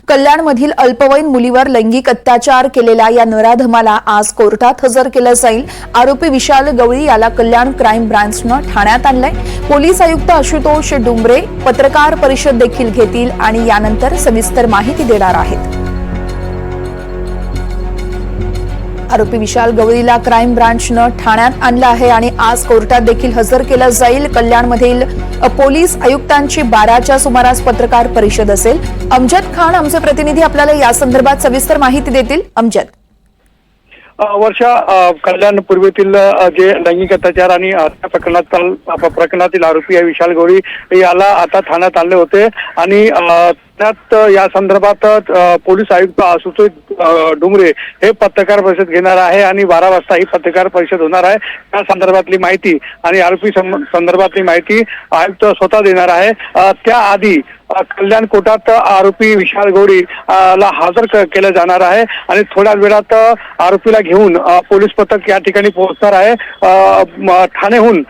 कल्याणमधील अल्पवयीन मुलीवर लैंगिक अत्याचार केलेल्या या नराधमाला आज कोर्टात हजर केलं जाईल। आरोपी विशाल गवळी याला कल्याण क्राईम ब्रांचनं ठाण्यात आणलंय। पोलीस आयुक्त आशुतोष डुंबरे पत्रकार परिषद देखील घेतील आणि यानंतर सविस्तर माहिती देणार आहेत। आरोपी विशाल गवळीला क्राईम ब्रांचनं ठाण्यात आणलं आहे आणि आज कोर्टात देखील हजर केलं जाईल। कल्याणमधील पोलीस आयुक्तांची 12च्या सुमारास पत्रकार परिषद असेल। अमजद खान आमचे प्रतिनिधी आपल्याला या संदर्भात सविस्तर माहिती देतील। अमजद, वर्षा, कल्याण पूर्वेतील जे लैंगिक अत्याचार आणि हत्या प्रकरणातील आरोपी आहे विशाल गवळी याला आता ठाण्यात आणले होते आणि त्यात या संदर्भात पोलीस आयुक्त आशुतोष डुंबरे हे पत्रकार परिषद घेणार आहे आणि 12 वाजता ही पत्रकार परिषद होणार आहे। त्या संदर्भातली माहिती आणि आरोपी संदर्भातली माहिती आयुक्त स्वतः देणार आहे। त्याआधी कल्याण कोर्टात आरोपी विशाल गवळी ला हजर केलं जाणार आहे आणि थोड्या वेळात आरोपीला घेऊन पोलीस पथक या ठिकाणी पोहोचणार आहे। ठाण्याहून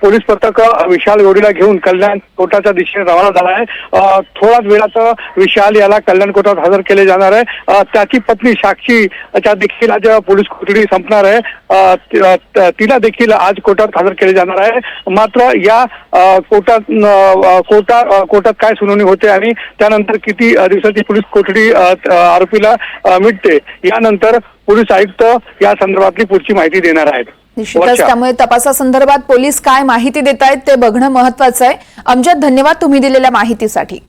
पोलीस पथक विशाल गवळीला घेऊन कल्याण कोर्टाच्या दिशेने रवाना झाला आहे। थोड्याच वेळात विशाल याला कल्याण कोर्टात हजर केले जाणार आहे। त्याची पत्नी साक्षीच्या देखील आज पोलीस कोठडी संपणार आहे। तिला देखील आज कोर्टात हजर केले जाणार आहे। मात्र या कोर्टात काय सुनावणी होते आणि त्यानंतर किती दिवसाची पोलीस कोठडी आरोपीला मिळते यानंतर पोलीस आयुक्त या संदर्भातली पुढची माहिती देणार आहेत। निश्चितच त्यामुळे तपासासंदर्भात पोलीस काय माहिती देत आहेत ते बघणं महत्त्वाचं आहे। अमजद, धन्यवाद तुम्ही दिलेल्या माहितीसाठी।